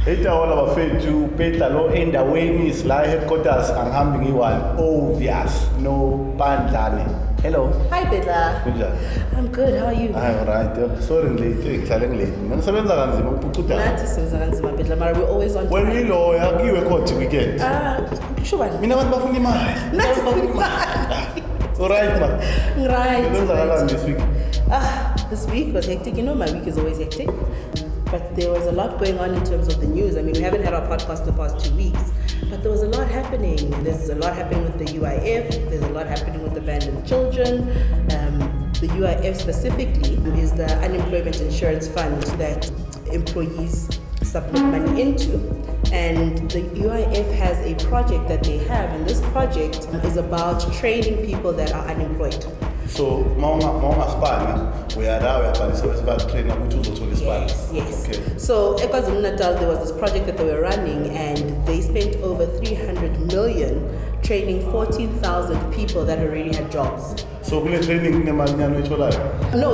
Eta all abafethu petla lo endaweni is la headquarters angihambi ngiyi-1 obvious no Mandla. Hello. Hi Bella. Kunjani? I'm good, how are you? I'm right. Sorry late, ngihlale ngilate. Mina ngisebenza kanzima ukupucutha. Nathi senza kanzima Bella, mara we're always on time. When we lawyer kuyiwe court weekend. Sure bani? Mina abantu bafuna imali. Nathi bafuna imali. Alright ma. Right. Right. This week. This week was hectic. You know my week is always hectic. But there was a lot going on in terms of the news. I mean, we haven't had our podcast the past 2 weeks, but there was a lot happening. There's a lot happening with the UIF. There's a lot happening with abandoned children. The UIF specifically is the unemployment insurance fund that employees submit money into. And the UIF has a project that they have, and this project is about training people that are unemployed. So, Mama we are now, we are about training which was also this part. Yes. Okay. So, KwaZulu-Natal, there was this project that they were running, and they spent over 300 million training 14,000 people that already had jobs. So, training No,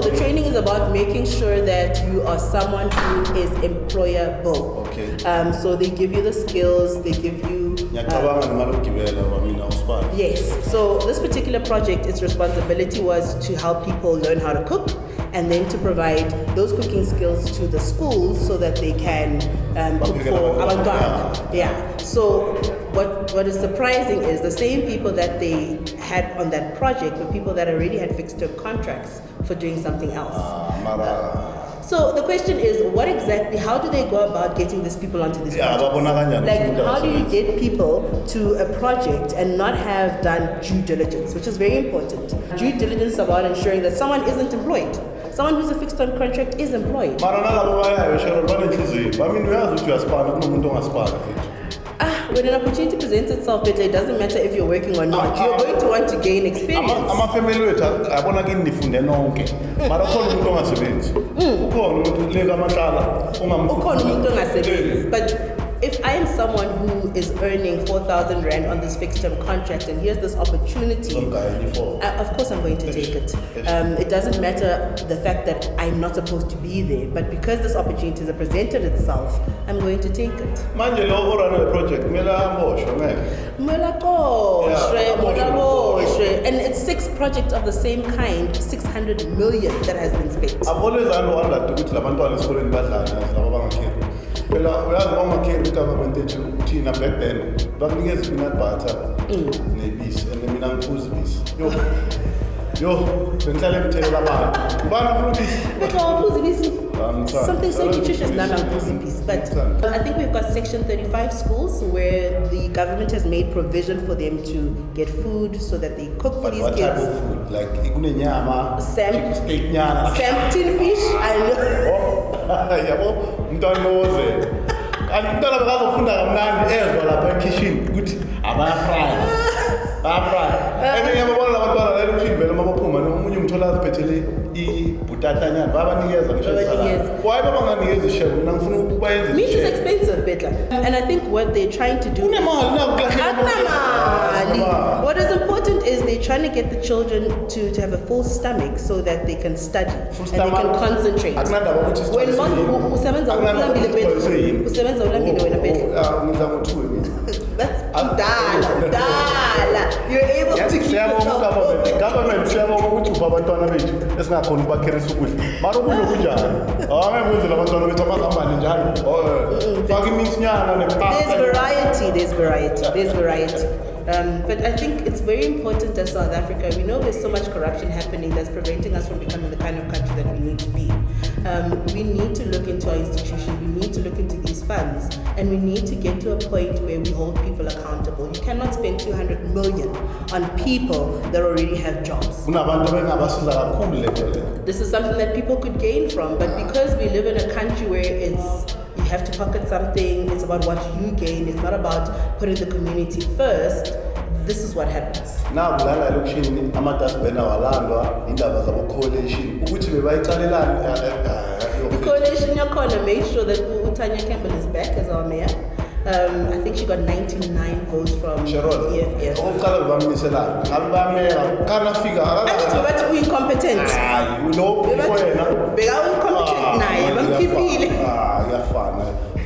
the training is about making sure that you are someone who is employable. Okay. So they give you the skills, they give you. Yes. So this particular project, its responsibility was to help people learn how to cook, and then to provide those cooking skills to the schools so that they can cook for avant-garde. Yeah. So what is surprising is the same people that they had on that project were people that already had fixed-term contracts for doing something else. So the question is, how do they go about getting these people onto this project? Like, how do you get people to a project and not have done due diligence, which is very important. Due diligence about ensuring that someone isn't employed. Someone who's a fixed-term contract is employed. When an opportunity presents itself, it doesn't matter if you're working or not. You're going to want to gain experience. But if I am someone who is earning 4,000 Rand on this fixed-term contract, and here's this opportunity, of course I'm going to take it. It doesn't matter the fact that I'm not supposed to be there, but because this opportunity has presented itself, I'm going to take it. And it's 6 projects of the same kind, 600 million that has been spent. I've always wondered government thina back then bakunikeza peanut butter nebisi and mina ngiphuza ibisi bengihlale ngithela abantu ubani ufuna ibisi something so nutritious now but I think we've got section 35 schools where the government has made provision for them to get food so that they cook for these kids. What type of food? Like ikunenyama, steak nyama, tin fish, I know. Yabo umntwana oze umntwana bekazofunda kamnandi ezwa lapha ekitchen ukuthi abafry enye yabona labantwana la ekitchen vele mabaphuma nomunye umthola aziphethele ibhutata nyana babanikeza ngisho why babanganikeza ishebo mina ngifuna ukubayenze meat is expensive Betla, and I think what they're trying to do what is important is they're trying to get the children to have a full stomach so that they can study and they can concentrate. When most that's dala. You're able to keep yourself. Government ukuthi abantwana bethu esingakhona ukubakherisa ukudla. Mara ukudla kunjani? Ngiyenzela abantwana bethu amazambane njalo. Faka iminyana nepasta. There's variety. But I think it's very important as South Africa. We know there's so much corruption happening that's preventing us from becoming the kind of country that we need to be. We need to look into our institutions, we need to look into these funds, and we need to get to a point where we hold people accountable. You cannot spend 200 million on people that already have jobs. This is something that people could gain from, but because we live in a country where you have to pocket something, it's about what you gain, it's not about putting the community first. This is what happens. Now, coalition yakhona made sure that Tanya Campbell is back as our mayor. I think she got 99 votes from EFF. But we incompetent. You know, incompetent.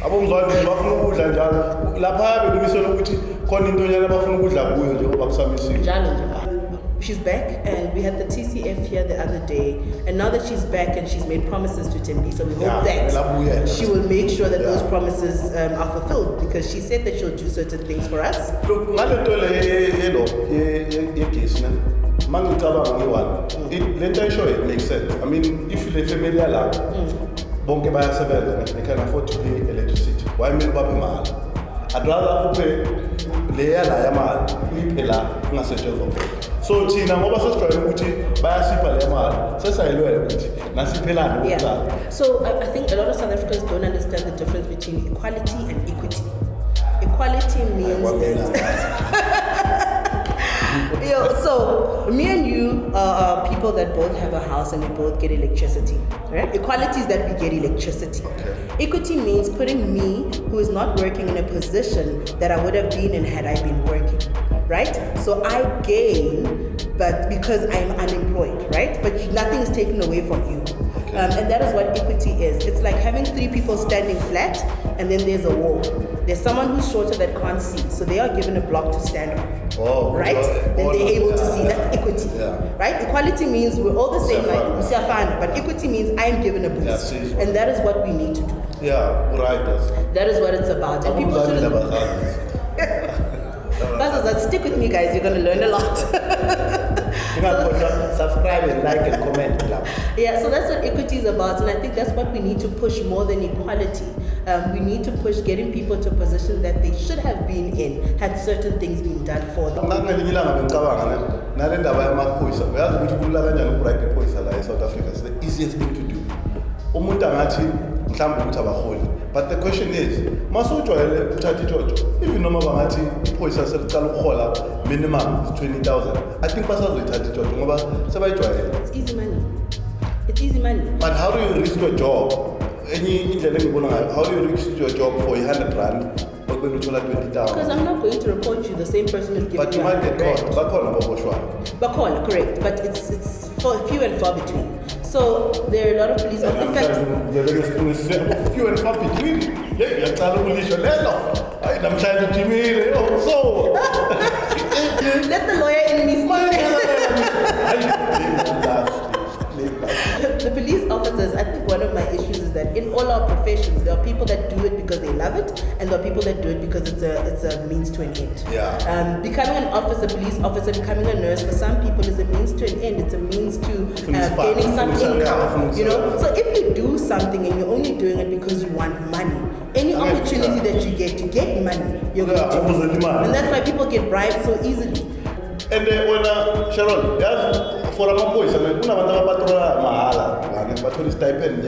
abomzwandile bafuna ukudla njalo lapha belumisela ukuthi khona intonyana bafuna ukudla kuyo njengoba kusamisiwe njalo nje. She's back, and we had the TCF here the other day, and now that she's back and she's made promises to Tembiso, we hope that she will make sure that those promises are fulfilled, because she said that she'll do certain things for us. Look, ngale yelo yegesi na mangicabanga ngiwani lento ayisho it makes sense. I mean, if le family yala bonke bayasebenza, they can afford to pay electricity, why mele babe imali? I'd rather uphe le yala yamali uyiphela kungasetshenzwa khona. So thina ngoba sesijwayele ukuthi bayasipha le mali sesayilwela ukuthi nasiphelane ukuqala. So I think a lot of South Africans don't understand the difference between equality and equity. Equality means so me and you are people that both have a house and we both get electricity, right? Equality is that we get electricity. Okay. Equity means putting me, who is not working, in a position that I would have been in had I been working, right? So I gain, but because I'm unemployed, right? But nothing is taken away from you. Okay. And that is what equity is. It's like having three people standing flat, and then there's a wall. There's someone who's shorter that can't see, so they are given a block to stand on. Oh, right? Then they're able to see. That's equity, right? Equality means we're all the same, right? But equity means I'm given a boost, and that is what we need to do. Yeah, right. That is what it's about. And people shouldn't. Stick with me, guys. You're going to learn a lot. Subscribe and like and comment. Yeah, so that's what equity is about, and I think that's what we need to push more than equality. We need to push getting people to a position that they should have been in had certain things been done for them. South Africa is the easiest thing to do. But the question is, even minimum is 20,000. I think it's easy money. It's easy money. But how do you risk your job? How do you risk your job for 100 rand? Because I'm not going to report you the same person who's giving you. But you might get caught. Bakona, correct. But it's few and far between. So there are a lot of police officers. In fact, few and far between. Let the lawyer in me The police officers, I think one of my issues is that in all our professions, there are people that do it because they love it, and there are people that do it because it's a means to an end. Yeah. Becoming an officer, police officer, becoming a nurse, for some people is a means to an end. It's a means to gaining some income. You know, so if you do something and you're only doing it because you want money, any opportunity that you get money, you're going to do it. And that's why people get bribed so easily. And when Sharon, for a boys, I mean, but stipend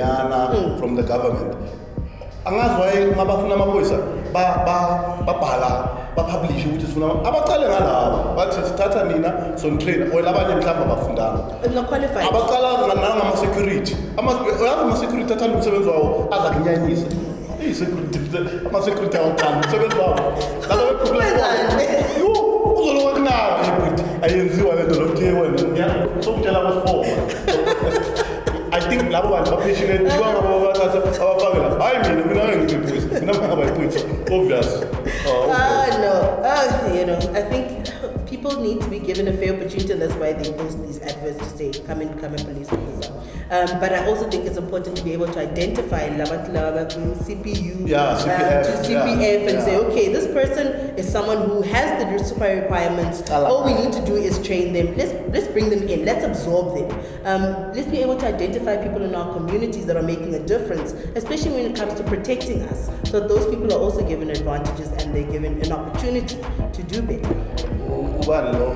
from the government. Angas why mabafuna amapoyisa babhala publish ukuthi sifuna abaqale ngalabo bathi sithatha nina so train or labanye mhlamba bafundanga not qualified abaqala ngama security ama security athanda umsebenzi wawo aza kunyanyisa security ama security awuthanda umsebenzi wawo laba beproblem uzolowa kunawo ayenziwa lento lokhe wena so kutshela abasifoma I think labo bantu bapassionate ngaba bathatha abafakela hayi mina ngiyiphuza mina ngabayiphuza obvious no you know I think people need to be given a fair opportunity, and that's why they post these adverts to say come and police officer. But I also think it's important to be able to identify CPU to CPF and say, okay, this person is someone who has the super requirements. All we need to do is train them. Let's bring them in. Let's absorb them. Let's be able to identify people in our communities that are making a difference, especially when it comes to protecting us. So those people are also given advantages and they're given an opportunity to do better. Pearl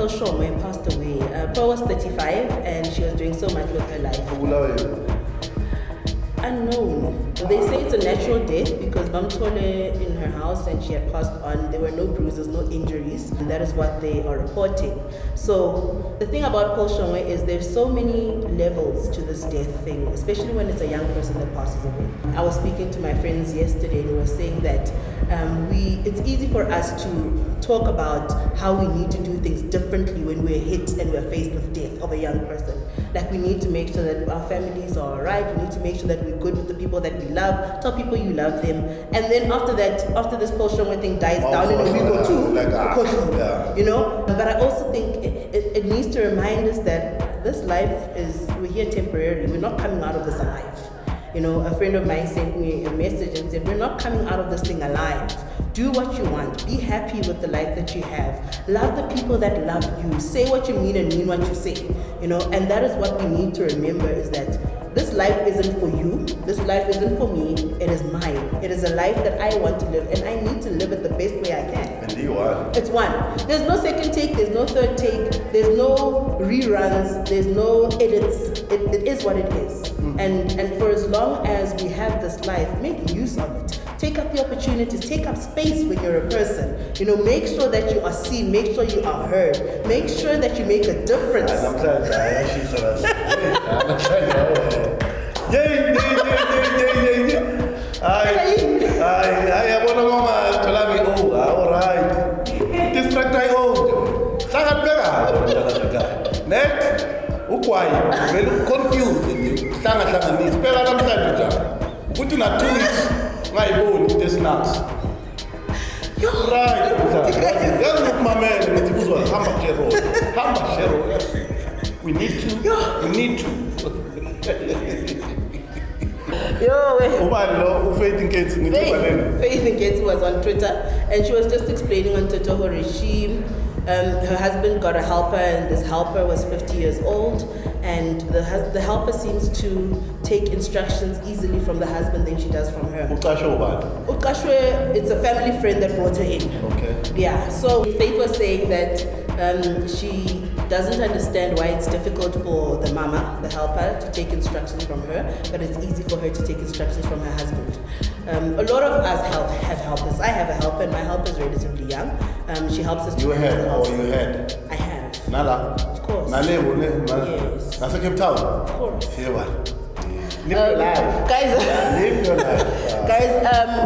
Shongwe passed away. Pearl was 35 and she was doing so much with her life. Unknown. They say it's a natural death because Mamtole in her house and she had passed on. There were no bruises, no injuries, and that is what they are reporting. So the thing about Paul Shongwe is there's so many levels to this death thing, especially when it's a young person that passes away. I was speaking to my friends yesterday and we were saying that it's easy for us to talk about how we need to do things differently when we're hit and we're faced with death of a young person. Like we need to make sure that our families are alright, we need to make sure that we're good with the people that we love, tell people you love them, and then after that, after this Paul Shongwe thing dies down in a week or two, you know? But I also think it needs to remind us that this life we're here temporarily, we're not coming out of this alive. You know, a friend of mine sent me a message and said, we're not coming out of this thing alive. Do what you want. Be happy with the life that you have. Love the people that love you. Say what you mean and mean what you say. You know, and that is what we need to remember is that this life isn't for you. This life isn't for me. It is mine. It is a life that I want to live and I need to live it the best way I can. And you are. It's one. There's no second take. There's no third take. There's no reruns. There's no edits. It is what it is. And for as long as we have this life, make use of it. Take up the opportunities, take up space when you're a person. You know, make sure that you are seen, make sure you are heard, make sure that you make a difference. Very confused in you. Spera namhlanje ukuthi na 2 weeks ngayiboni into snacks. Right. Yazi ukumamela nithi kuzwa hamba shero. We need to. Faith Nketsi was on Twitter and she was just explaining on Twitter her regime. Her husband got a helper and this helper was 50 years old and the helper seems to take instructions easily from the husband than she does from her. Ukashwe, it's a family friend that brought her in. Okay. Yeah, so Faith was saying that she doesn't understand why it's difficult for the mama, the helper, to take instructions from her, but it's easy for her to take instructions from her husband. A lot of us have helpers. I have a helper and my helper is relatively young. She helps us to You have or you had? I have. Nala? Of course. Yes. Nasa Cape Town? Of course. Live your life. Guys, Live your life. Guys,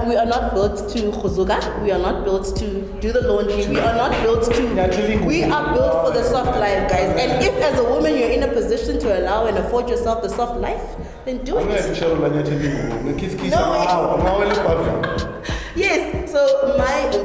we are not built to khuzuka. We are not built to do the laundry. We are not built to... We are built for the soft life, guys. And if as a woman you're in a position to allow and afford yourself the soft life, then do it. Yes, so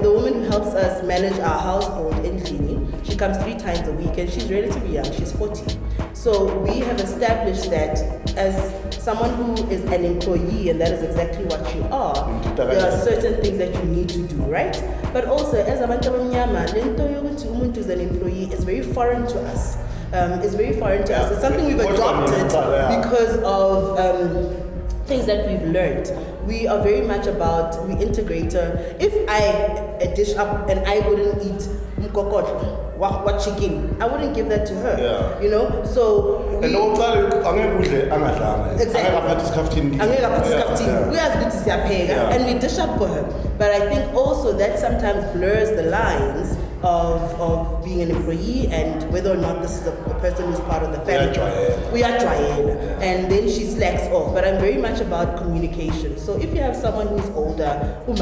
the woman who helps us manage our household in Nkwinika, she comes 3 times a week and she's relatively young, she's 40. So we have established that as someone who is an employee, and that is exactly what you are, there are certain things that you need to do, right? But also, as abantu abamnyama, lento yokuthi umuntu is an employee is very foreign to us. It's very foreign to us. It's something we've adopted because of things that we've learned. We are very much about, we integrate. If I dish up and I wouldn't eat mkokotlo, what chicken, I wouldn't give that to her. Yeah. You know, so we, exactly. We are good to say and we dish up for her. But I think also that sometimes blurs the lines of being an employee and whether or not this is a person who's part of the family. We are trying. And then she slacks off. But I'm very much about communication. So if you have someone who's older, who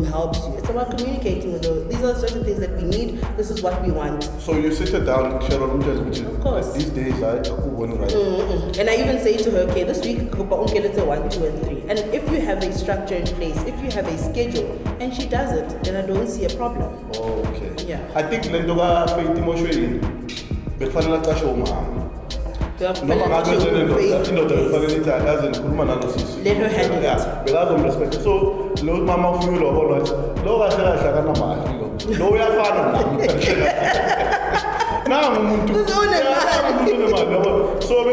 helps you, it's about communicating with her. These are certain things that we need. This is what we want. So you sit her down, Cheryl, of course. These days, and I even say to her, okay, this week, let's say 1, 2, and 3. And if you have a structure in place, if you have a schedule, and she does it, then I don't see a problem. Oh, okay. Yeah. I think Lendoga Faith emotionally, but Fanala Tasho Let her handle it. Without them respect. So, Lord Mama Fuel or not, Lord Shagana, Lord Yafana. Now, so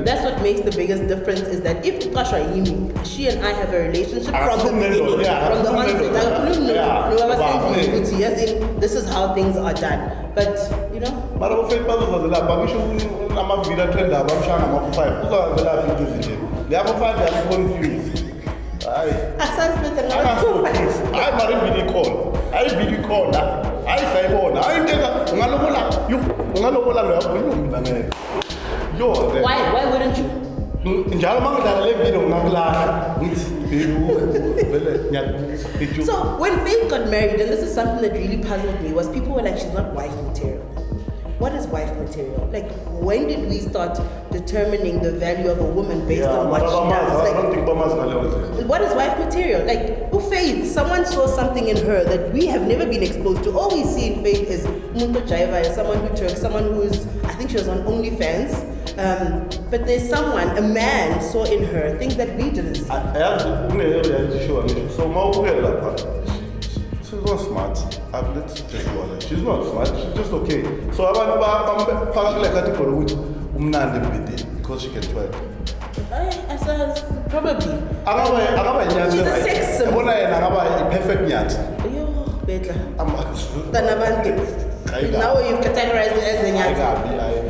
that's what makes the biggest difference is that if she and I have a relationship from the beginning, from the onset, this is how things are done. But you know. Mara ufake bazozazela babisho amavila trend abamshana ama-5 uzazela into ezinje. Le ama-5 are confused. Hayi. Asasphethe hayi mara video call. Hayi video call la. Hayi sayibona. Hayi inteka ungalobola lo yakho mina ngeke. Yo. Why wouldn't you? Njalo mangidlala le video ngakulahla ngithi So when Faith got married, and this is something that really puzzled me, was people were like, she's not wife material. What is wife material? Like, when did we start determining the value of a woman based on what she does? Like, what is wife material? Like, Faith, someone saw something in her that we have never been exposed to. All we see in Faith is Muntu Jaiva, someone who twerks, someone who's, I think she was on OnlyFans. But there's someone, a man saw in her things that we didn't see. So she's not smart. Let's just be honest. She's not smart. She's just okay. So because she can twerk. Probably. She's a sex symbol. Perfect nyat. Now you've categorized it as a nyat.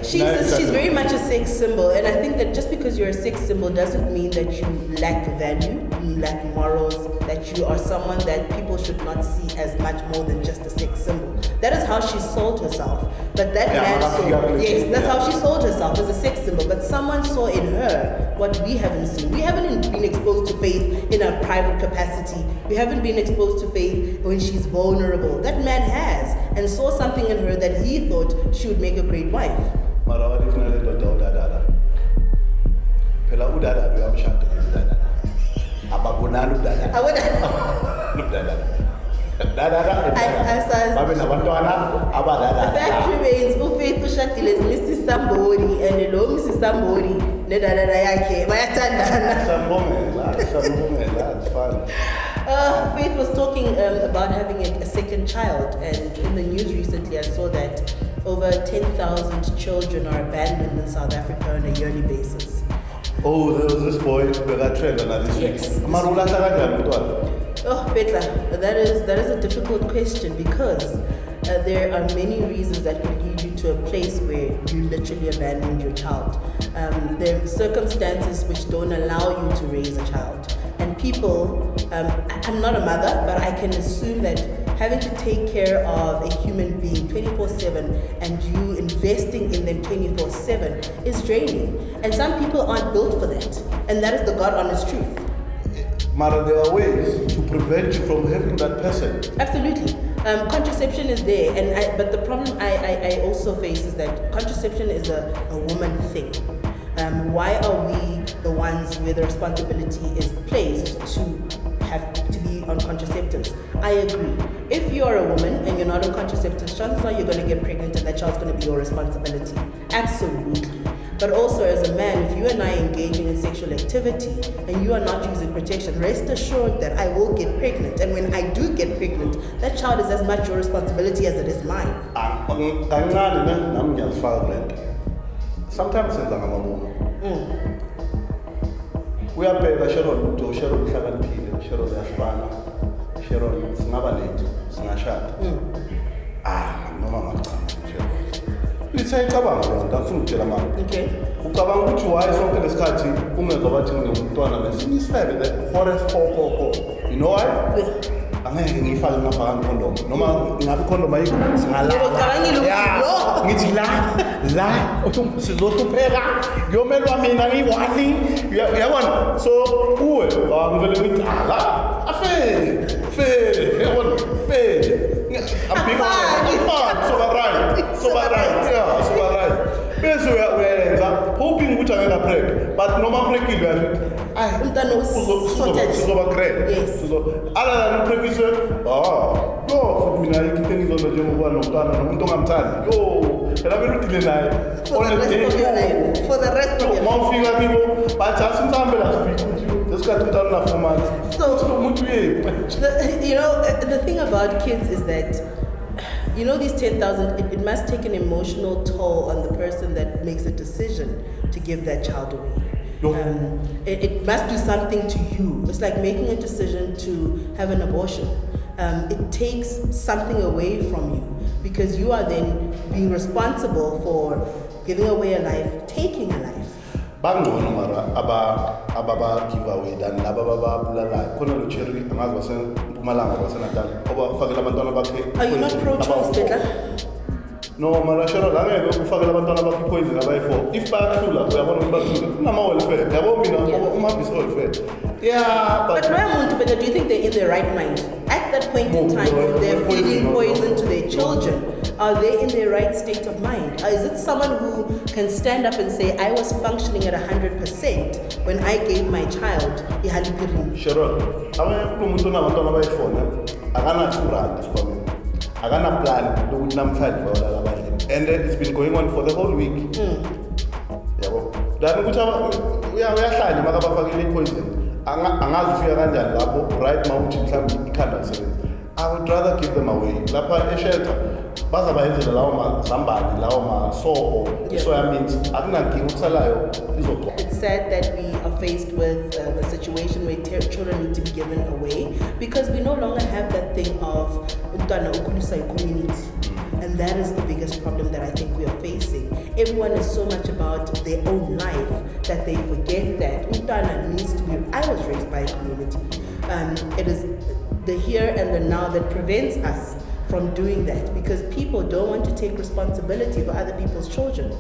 She's very much a sex symbol, and I think that just because you're a sex symbol doesn't mean that you lack value, you lack morals, that you are someone that people should not see as much more than just a sex symbol. That is how she sold herself. But that man saw, yes, that's how she sold herself, as a sex symbol. But someone saw in her what we haven't seen. We haven't been exposed to Faith in a private capacity. We haven't been exposed to Faith when she's vulnerable. That man has, and saw something in her that he thought she would make a great wife. The fact remains, Faith ushadile Mrs. Somebody, and lo Mrs. Somebody nedadada yakhe bayathandana. That's fun. Faith was talking about having a second child, and in the news recently I saw that over 10,000 children are abandoned in South Africa on a yearly basis. Oh, there was this boy that got trained on this week. Yes. Oh, Petra, that is a difficult question, because there are many reasons that could lead you to a place where you literally abandoned your child. There are circumstances which don't allow you to raise a child. And people, I'm not a mother, but I can assume that having to take care of a human being 24/7 and you investing in them 24/7 is draining. And some people aren't built for that. And that is the God honest truth. Mara, there are ways to prevent you from having that person. Absolutely. Contraception is there, but the problem I also face is that contraception is a woman thing. Why are we the ones where the responsibility is placed to have to be on contraceptives? I agree. If you're a woman and you're not on contraceptives, chances are you're going to get pregnant and that child's going to be your responsibility. Absolutely. But also as a man, if you and I are engaging in sexual activity and you are not using protection, rest assured that I will get pregnant. And when I do get pregnant, that child is as much your responsibility as it is mine. Sometimes it's like a woman. We are paid a Sharon to Sharon Savanti, Sharon Ashbana, Sharon Snabalit, Snashat. No, Mama. It's a Kabam, that's from Chelaman. Okay. Ukabang, which wise on the Scotty, Umagabatin, and it's fair that forest ho. You know why? I'm going to find a condom. No man, not a condom. It's la. You may want me any one. You want so poor. I'm going to be a fair. I'm big on so right. Basically, we're hoping we are break, but no man break it. Yes. So, other than break, for me, I can tell you the Jumbo no plan. And I'm very denied. For the rest of your life. More finger people, but just in time, I speak with you. Just got to tell enough for months. So, the thing about kids is that, these 10,000, it must take an emotional toll on the person that makes a decision to give that child away. It must do something to you. It's like making a decision to have an abortion. it takes something away from you, because you are then being responsible for giving away a life, taking a life. Bangcono mara ababa giveaway dan laba baba bulala khona lo cherry angazi waseMpumalanga waseNatal oba fakela abantwana bakhe. Are you not pro-choice, Peter? No, mara shara la ngeke ufakela abantwana bakhe poison abayi4. If bayakhula uyabona ukuthi kunama welfare. Yabo mina umhambisi welfare. Yeah, but Peter, do you think they're in their right mind? At that point in time when they're feeding poison to their children, are they in their right state of mind? Or is it someone who can stand up and say, I was functioning at 100% when I gave my child ihalipirin? Sure. Umuntu nabantwana bayi4 akana 2 rand from akana plan lokuthi namhlanje bawalala abadlini. And it's been going on for the whole week. Yabo. Then ukuthi uyahlanya makabafakile ipoison. Angazi ufika kanjani lapho right mawuthi mhlawumbe ikhanda lisebenza. I would rather give them away. Lapha eshelter bazabayenzela lawo mazambane lawo masobo soya means akunankinga ukusalayo izoqoqa. It's sad that we are faced with a situation where children need to be given away because we no longer have that thing of umntwana ukhulisa community. And that is the biggest problem that I think we are facing. Everyone is so much about their own life that they forget that umntwana needs to be. I was raised by a community. It is the here and the now that prevents us from doing that because people don't want to take responsibility for other people's children.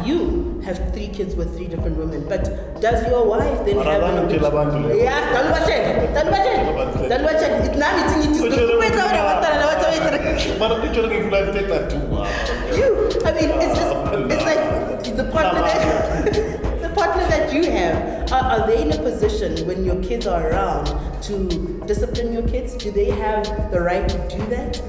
You have 3 kids with 3 different women, but does your wife then have an yeah, I mean, it's like the partner that you have, are they in a position when your kids are around to discipline your kids? Do they have the right to do that?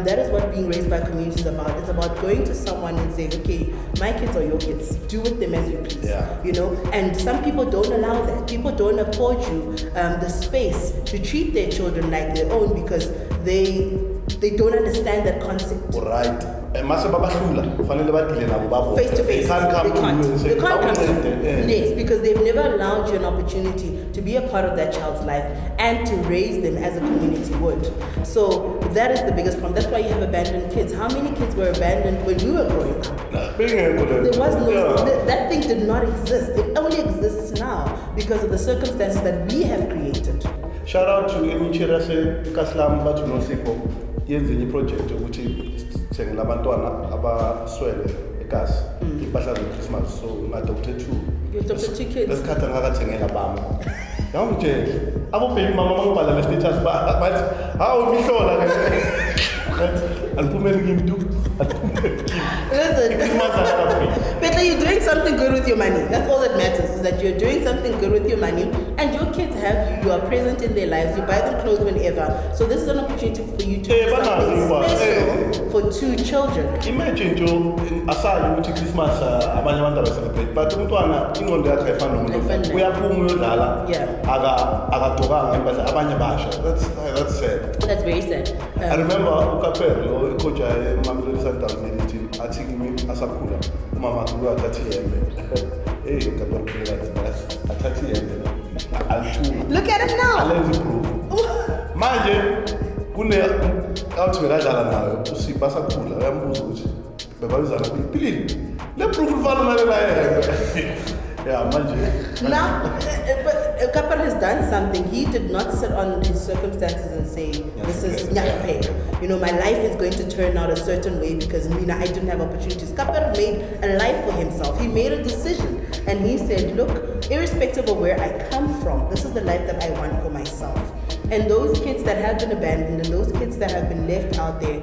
That is what being raised by community is about. It's about going to someone and saying, okay, my kids are your kids. Do with them as you please. Yeah. You know, and some people don't allow that. People don't afford you the space to treat their children like their own because they don't understand that concept. Right. Face to face. They can't come to yes, because they've never allowed you an opportunity to be a part of that child's life and to raise them as a community would. So that is the biggest problem. That's why you have abandoned kids. How many kids were abandoned when we were growing up? There was no, that thing did not exist. It only exists now because of the circumstances that we have created. Shout out to Emichirase Kaslam Batunosiko. Yenze project ukuthi sengela abantwana abaswele egas impahla zeChristmas so ngadokte 2 you adopted 2 kids lesikhathi ngakathengela bami ngawumtshela abobheki mama mangibhala le status bathi hawu mihlola alphumeni ngimntu listen but you're doing something good with your money. That's all that matters, is that you're doing something good with your money and your kids have you are present in their lives, you buy them clothes whenever. So this is an opportunity for you to do something special for 2 children. Imagine Joe, aside ukuthi Christmas abanye abantu abacelebrate but umntwana ingqondo yakhe ayifana nomuntu uyaphuma uyodlala akagqokanga impahla abanye basha. That's sad. That's very sad. I remember uKapere lo coach eMamelodi Sundowns team athi kimi asakhula umama uyathatha ihembe hey uKapere kulela athatha ihembe alithuma. Look at him now. Alenze proof manje kune awuthi bekadlala nayo uSipha sakhula uyambuza ukuthi bebabizana philile le proof ufana nalela yena. Yeah, manje. Now, but Kappa has done something. He did not sit on his circumstances and say, this is nyakpe. You know, my life is going to turn out a certain way because I didn't have opportunities. Kappa made a life for himself. He made a decision. And he said, look, irrespective of where I come from, this is the life that I want for myself. And those kids that have been abandoned and those kids that have been left out there,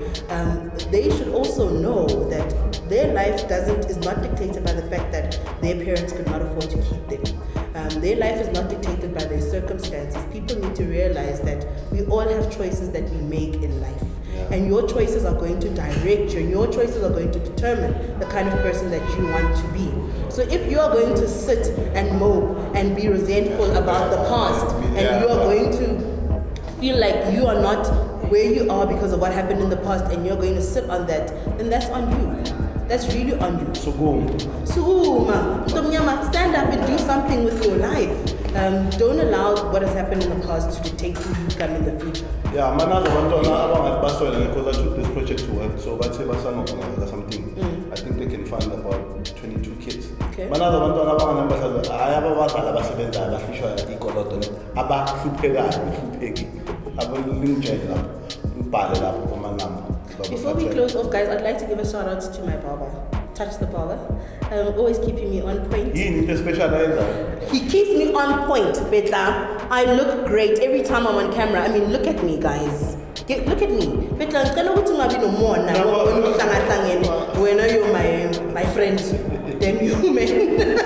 they should also know that their life is not dictated by the fact that their parents could not afford to keep them. Their life is not dictated by their circumstances. People need to realize that we all have choices that we make in life. And your choices are going to direct you, and your choices are going to determine the kind of person that you want to be. So if you are going to sit and mope and be resentful about the past, and you are going to feel like you are not where you are because of what happened in the past, and you're going to sit on that, then that's on you. That's really on you. So go. Stand up and do something with your life. Don't allow what has happened in the past to dictate who you become in the future. Yeah, manazo bantwana abangabaswela because I took this project to work, so bathe basanokungenza something. I think they can fund about 22 kids. Okay. Manazo bantwana abanganambasazwe ayababazala abasebenza abahlishwa ikoloto abahlupheki abalingijele lapho ubhale lapho kumanamba. Before we close off, guys, I'd like to give a shout out to my barber. Touch the barber. Always keeping me on point. He keeps me on point, Betla. I look great every time I'm on camera. I mean, look at me, guys. Look at me. Betla, when you're my friend, then you, man.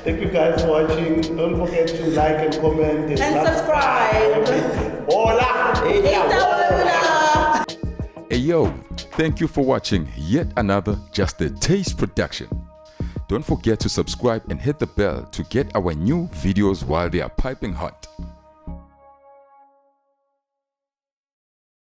Thank you guys for watching. Don't forget to like and comment and subscribe. Hola! Hey yo, thank you for watching yet another Just a Taste production. Don't forget to subscribe and hit the bell to get our new videos while they are piping hot.